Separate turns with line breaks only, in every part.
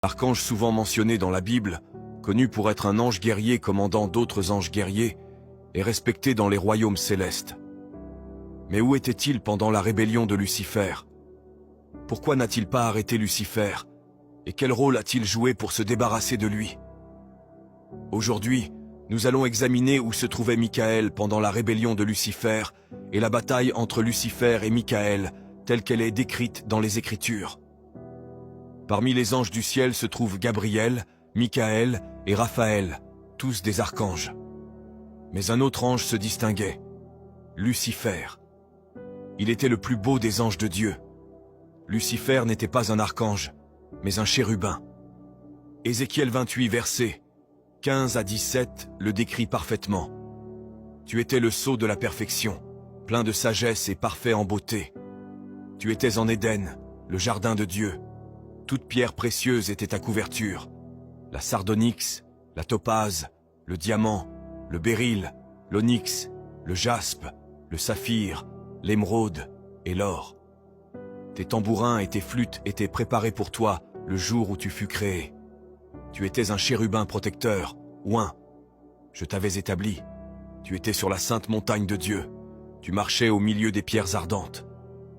Archange souvent mentionné dans la Bible, connu pour être un ange guerrier commandant d'autres anges guerriers, et respecté dans les royaumes célestes. Mais où était-il pendant la rébellion de Lucifer? Pourquoi n'a-t-il pas arrêté Lucifer? Et quel rôle a-t-il joué pour se débarrasser de lui? Aujourd'hui, nous allons examiner où se trouvait Michael pendant la rébellion de Lucifer et la bataille entre Lucifer et Michael, telle qu'elle est décrite dans les Écritures. Parmi les anges du ciel se trouvent Gabriel, Michael et Raphaël, tous des archanges. Mais un autre ange se distinguait, Lucifer. Il était le plus beau des anges de Dieu. Lucifer n'était pas un archange, mais un chérubin. Ézéchiel 28 versets 15 à 17 le décrit parfaitement. Tu étais le sceau de la perfection, plein de sagesse et parfait en beauté. Tu étais en Éden, le jardin de Dieu. Toute pierre précieuse était ta couverture. La sardonyx, la topaze, le diamant, le béryl, l'onyx, le jaspe, le saphir, l'émeraude et l'or. Tes tambourins et tes flûtes étaient préparés pour toi le jour où tu fus créé. Tu étais un chérubin protecteur, oint. Je t'avais établi. Tu étais sur la sainte montagne de Dieu. Tu marchais au milieu des pierres ardentes.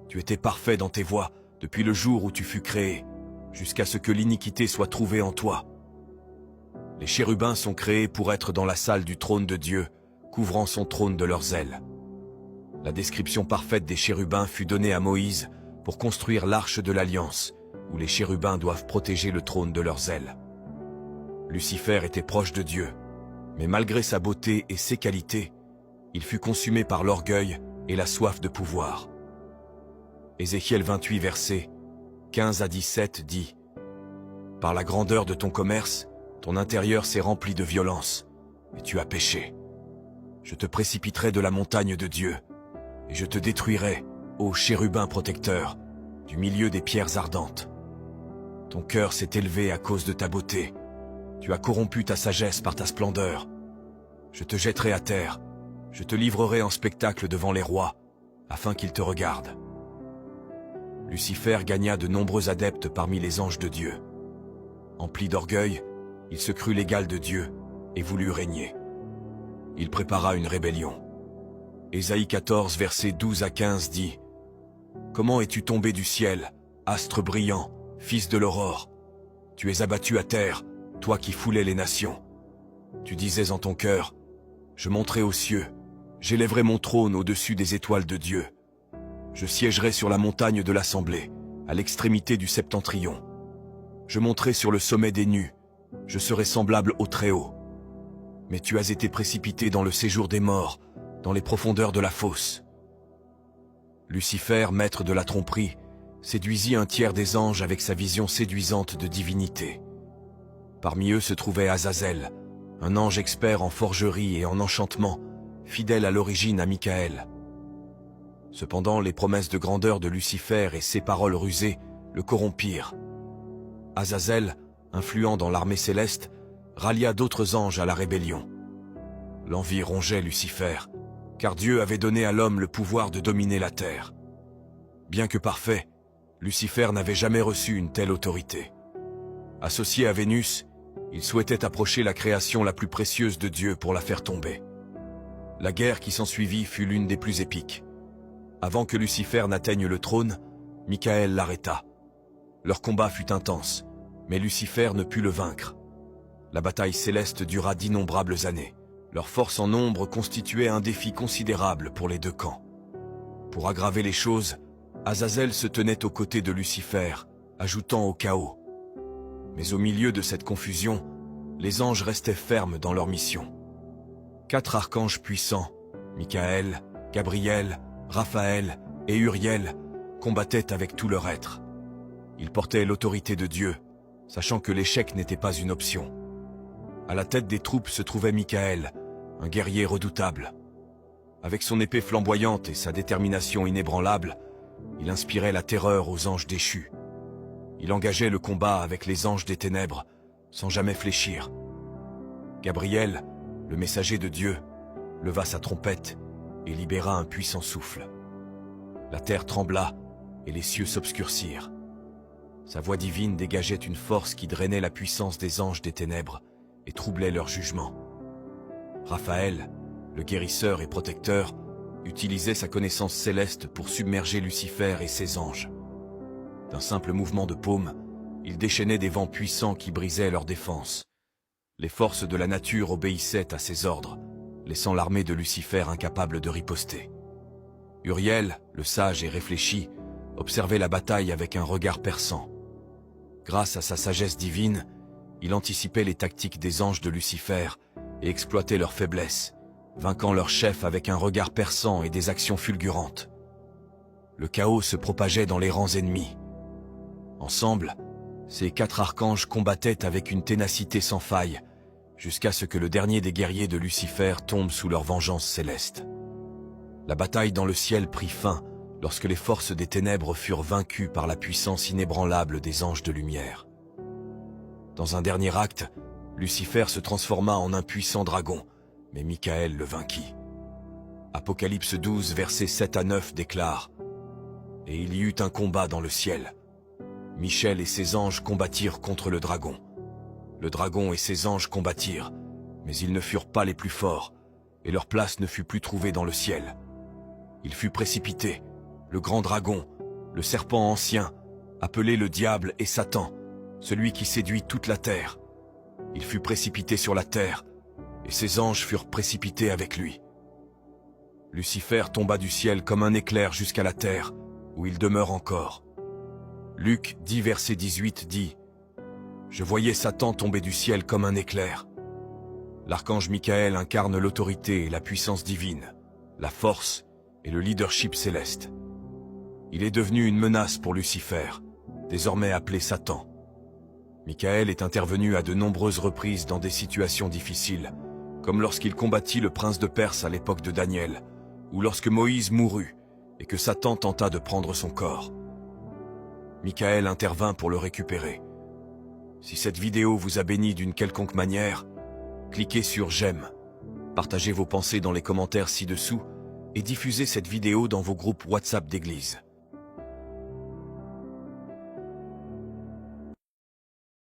Tu étais parfait dans tes voies depuis le jour où tu fus créé, jusqu'à ce que l'iniquité soit trouvée en toi. Les chérubins sont créés pour être dans la salle du trône de Dieu, couvrant son trône de leurs ailes. La description parfaite des chérubins fut donnée à Moïse pour construire l'arche de l'Alliance, où les chérubins doivent protéger le trône de leurs ailes. Lucifer était proche de Dieu, mais malgré sa beauté et ses qualités, il fut consumé par l'orgueil et la soif de pouvoir. Ézéchiel 28 versets 15 à 17 dit « Par la grandeur de ton commerce, ton intérieur s'est rempli de violence, et tu as péché. Je te précipiterai de la montagne de Dieu, et je te détruirai, ô chérubin protecteur, du milieu des pierres ardentes. Ton cœur s'est élevé à cause de ta beauté. Tu as corrompu ta sagesse par ta splendeur. Je te jetterai à terre. Je te livrerai en spectacle devant les rois, afin qu'ils te regardent. » Lucifer gagna de nombreux adeptes parmi les anges de Dieu. Empli d'orgueil, il se crut l'égal de Dieu et voulut régner. Il prépara une rébellion. Ésaïe 14, versets 12 à 15 dit « Comment es-tu tombé du ciel, astre brillant, fils de l'aurore? Tu es abattu à terre, toi qui foulais les nations. Tu disais en ton cœur, je monterai aux cieux, j'élèverai mon trône au-dessus des étoiles de Dieu. Je siégerai sur la montagne de l'assemblée, à l'extrémité du septentrion. Je monterai sur le sommet des nues, je serai semblable au Très-Haut. Mais tu as été précipité dans le séjour des morts, dans les profondeurs de la fosse. » Lucifer, maître de la tromperie, séduisit un tiers des anges avec sa vision séduisante de divinité. Parmi eux se trouvait Azazel, un ange expert en forgerie et en enchantement, fidèle à l'origine à Michael. Cependant, les promesses de grandeur de Lucifer et ses paroles rusées le corrompirent. Azazel, influent dans l'armée céleste, rallia d'autres anges à la rébellion. L'envie rongeait Lucifer, car Dieu avait donné à l'homme le pouvoir de dominer la terre. Bien que parfait, Lucifer n'avait jamais reçu une telle autorité. Associé à Vénus, il souhaitait approcher la création la plus précieuse de Dieu pour la faire tomber. La guerre qui s'ensuivit fut l'une des plus épiques. Avant que Lucifer n'atteigne le trône, Michael l'arrêta. Leur combat fut intense, mais Lucifer ne put le vaincre. La bataille céleste dura d'innombrables années. Leur force en nombre constituait un défi considérable pour les deux camps. Pour aggraver les choses, Azazel se tenait aux côtés de Lucifer, ajoutant au chaos. Mais au milieu de cette confusion, les anges restaient fermes dans leur mission. 4 archanges puissants, Michael, Gabriel, Raphaël et Uriel, combattaient avec tout leur être. Ils portaient l'autorité de Dieu, sachant que l'échec n'était pas une option. À la tête des troupes se trouvait Michael, un guerrier redoutable. Avec son épée flamboyante et sa détermination inébranlable, il inspirait la terreur aux anges déchus. Il engageait le combat avec les anges des ténèbres, sans jamais fléchir. Gabriel, le messager de Dieu, leva sa trompette et libéra un puissant souffle. La terre trembla et les cieux s'obscurcirent. Sa voix divine dégageait une force qui drainait la puissance des anges des ténèbres et troublait leur jugement. Raphaël, le guérisseur et protecteur, utilisait sa connaissance céleste pour submerger Lucifer et ses anges. D'un simple mouvement de paume, il déchaînait des vents puissants qui brisaient leurs défenses. Les forces de la nature obéissaient à ses ordres, laissant l'armée de Lucifer incapable de riposter. Uriel, le sage et réfléchi, observait la bataille avec un regard perçant. Grâce à sa sagesse divine, il anticipait les tactiques des anges de Lucifer et exploitait leurs faiblesses, vainquant leur chef avec un regard perçant et des actions fulgurantes. Le chaos se propageait dans les rangs ennemis. Ensemble, ces 4 archanges combattaient avec une ténacité sans faille, jusqu'à ce que le dernier des guerriers de Lucifer tombe sous leur vengeance céleste. La bataille dans le ciel prit fin lorsque les forces des ténèbres furent vaincues par la puissance inébranlable des anges de lumière. Dans un dernier acte, Lucifer se transforma en un puissant dragon, mais Michael le vainquit. Apocalypse 12, versets 7 à 9 déclare « Et il y eut un combat dans le ciel. Michel et ses anges combattirent contre le dragon. Le dragon et ses anges combattirent, mais ils ne furent pas les plus forts, et leur place ne fut plus trouvée dans le ciel. Il fut précipité, le grand dragon, le serpent ancien, appelé le diable et Satan, celui qui séduit toute la terre. Il fut précipité sur la terre, et ses anges furent précipités avec lui. Lucifer tomba du ciel comme un éclair jusqu'à la terre, où il demeure encore. Luc 10, verset 18 dit « Je voyais Satan tomber du ciel comme un éclair. » L'archange Michael incarne l'autorité et la puissance divine, la force et le leadership céleste. Il est devenu une menace pour Lucifer, désormais appelé Satan. Michael est intervenu à de nombreuses reprises dans des situations difficiles, comme lorsqu'il combattit le prince de Perse à l'époque de Daniel, ou lorsque Moïse mourut et que Satan tenta de prendre son corps. Michael intervint pour le récupérer. Si cette vidéo vous a béni d'une quelconque manière, cliquez sur j'aime, partagez vos pensées dans les commentaires ci-dessous et diffusez cette vidéo dans vos groupes WhatsApp d'église.